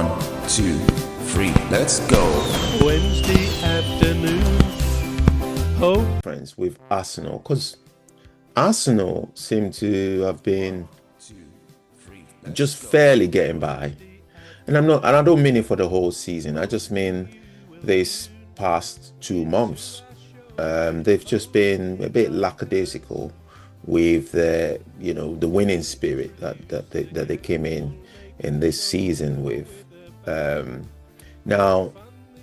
1, 2, 3, let's go. Wednesday afternoon. Oh, friends with Arsenal, because Arsenal seem to have been just fairly getting by, and I don't mean it for the whole season. I just mean this past 2 months. They've just been a bit lackadaisical with the winning spirit that they came in this season with. Now,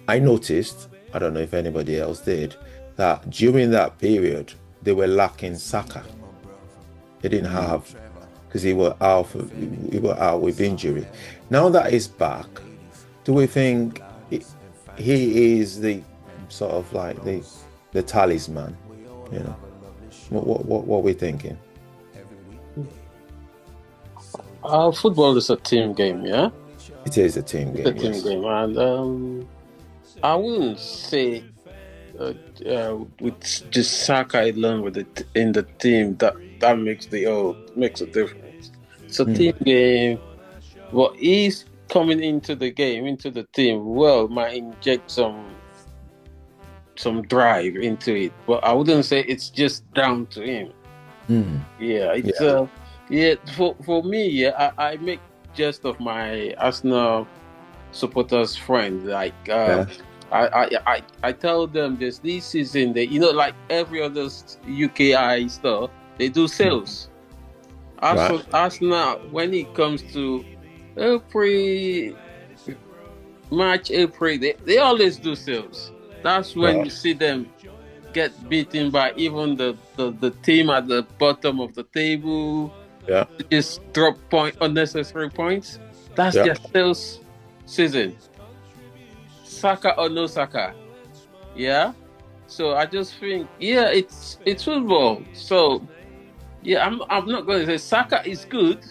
I noticed, I don't know if anybody else did, that during that period they were lacking Saka. They didn't have, because he was out with injury. Now that he's back, do we think he is the sort of like the talisman? What are we thinking? Football is a team game, yeah? It is a team game. It's a team game, and I wouldn't say with just Saka alone in the team that makes a difference. It's a team game, but he's coming into the team. Well, might inject some drive into it, but I wouldn't say it's just down to him. Yeah, it's for me. I make jest of my Arsenal supporters friends. Like I tell them this season, they like every other UKI stuff, they do sales. Arsenal, when it comes to March, April, they always do sales. That's when you see them get beaten by even the team at the bottom of the table. Yeah. Just drop unnecessary points. That's their sales season. Saka or no Saka. Yeah. So I just think, it's football. So I'm not going to say Saka is good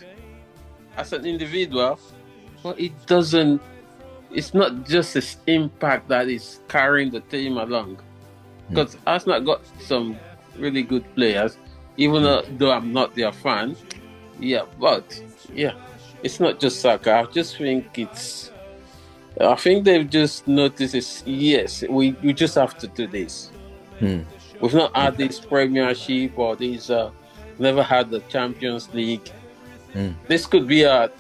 as an individual, but it's not just his impact that is carrying the team along. Because Arsenal got some really good players, even though I'm not their fan. But it's not just Saka. I just think I think they've just noticed we just have to do this. We've not had this Premiership or this never had the Champions League. This could be a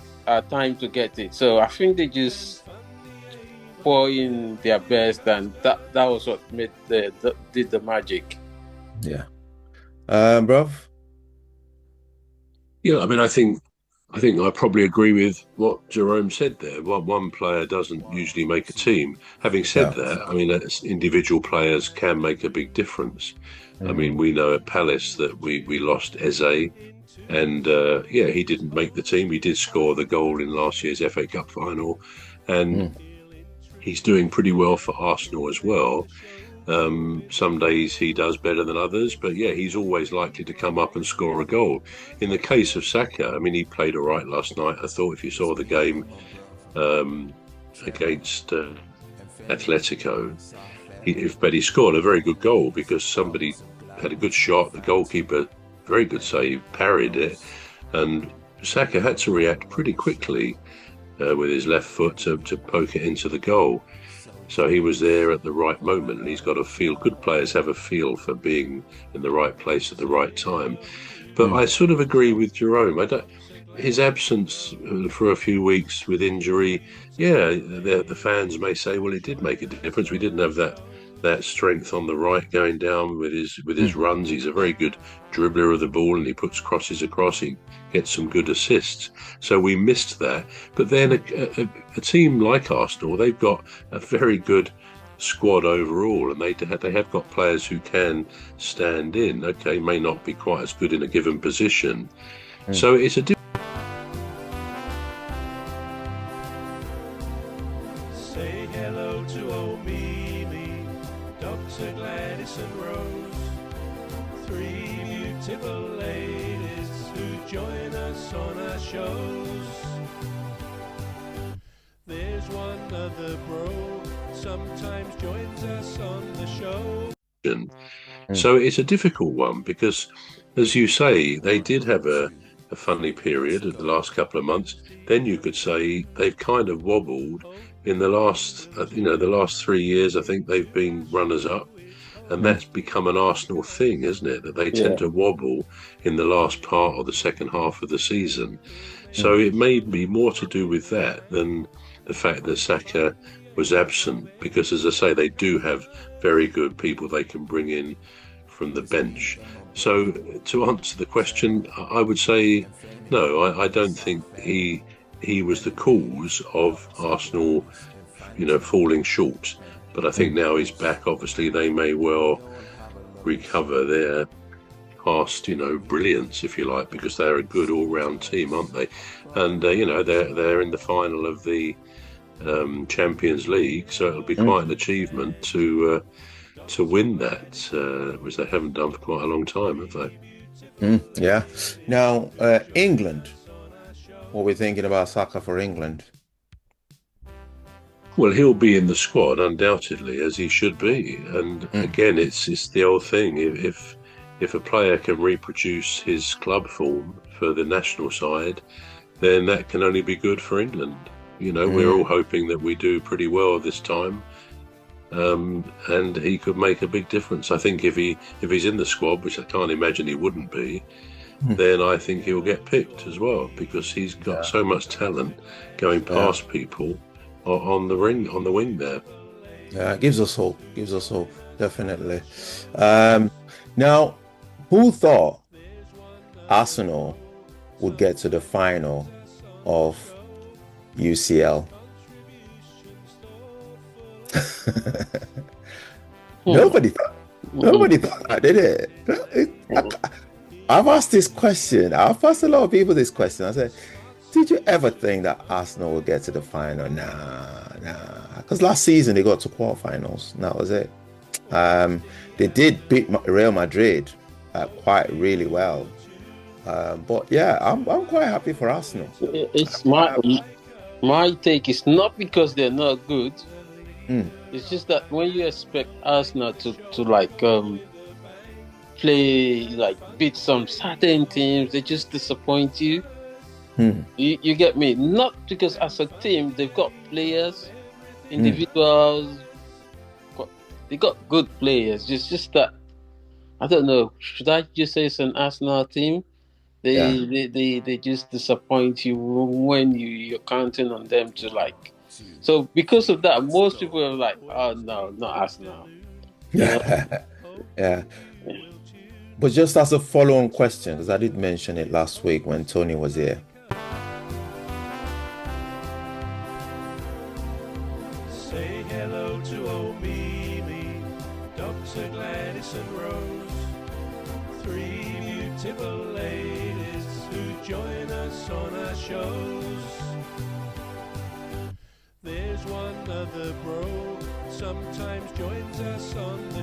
time to get it. So I think they just pour in their best, and that was what did the magic. Yeah. Bruv? Yeah, I mean, I think I probably agree with what Jerome said there. One player doesn't usually make a team. Having said that, I mean, individual players can make a big difference. I mean, we know at Palace that we lost Eze, and he didn't make the team. He did score the goal in last year's FA Cup final, and he's doing pretty well for Arsenal as well. Some days he does better than others, but he's always likely to come up and score a goal. In the case of Saka, I mean, he played all right last night. I thought if you saw the game against Atletico, he scored a very good goal because somebody had a good shot. The goalkeeper, very good save, parried it, and Saka had to react pretty quickly with his left foot to poke it into the goal. So he was there at the right moment, and he's got a feel. Good players have a feel for being in the right place at the right time. But I sort of agree with Jerome. His absence for a few weeks with injury, the fans may say, well, it did make a difference. We didn't have that strength on the right going down with his runs. He's a very good dribbler of the ball, and he puts crosses across. He gets some good assists. So we missed that. But then a team like Arsenal, they've got a very good squad overall, and they have got players who can stand in. Okay, may not be quite as good in a given position. So it's a say hello to old Mimi, Dr. Gladys and Rose, 3 beautiful ladies who join us on our shows. There's one other bro, sometimes joins us on the show. So it's a difficult one because, as you say, they did have a a funny period of the last couple of months, then you could say they've kind of wobbled in the last, the last 3 years. I think they've been runners up, and that's become an Arsenal thing, isn't it? That they tend to wobble in the last part or the second half of the season. So it may be more to do with that than the fact that Saka was absent, because, as I say, they do have very good people they can bring in from the bench. So to answer the question, I would say no. I don't think he was the cause of Arsenal, falling short. But I think now he's back. Obviously, they may well recover their past, brilliance, if you like, because they're a good all-round team, aren't they? And they're in the final of the Champions League, so it'll be quite an achievement to win that, which they haven't done for quite a long time, have they? Yeah. Now, England. What we're thinking about Saka for England? Well, he'll be in the squad undoubtedly, as he should be. And again, it's the old thing. If a player can reproduce his club form for the national side, then that can only be good for England. We're all hoping that we do pretty well this time, and he could make a big difference. I think if he's in the squad, which I can't imagine he wouldn't be, then I think he'll get picked as well, because he's got so much talent going past people on the wing there. Yeah, it gives us hope. Definitely. Now, who thought Arsenal would get to the final of UCL? Nobody thought that, did it? I've asked this question. I've asked a lot of people this question. I said, did you ever think that Arsenal would get to the final? Nah. Because last season they got to quarterfinals. And that was it. They did beat Real Madrid quite really well. But yeah, I'm quite happy for Arsenal. It's my take is not because they're not good. It's just that when you expect Arsenal to like play, like beat some certain teams, they just disappoint you. You get me? Not because as a team they've got players, individuals, they got good players. It's just that, I don't know, should I just say it's an Arsenal team? They just disappoint you when you're counting on them to like. So because of that, most people are like, oh no, not Arsenal. Yeah. But just as a follow-on question, because I did mention it last week when Tony was here. Say hello to old Mimi, Dr. Gladys and Rose, 3 beautiful ladies who join us on our shows. There's one other bro, sometimes joins us on the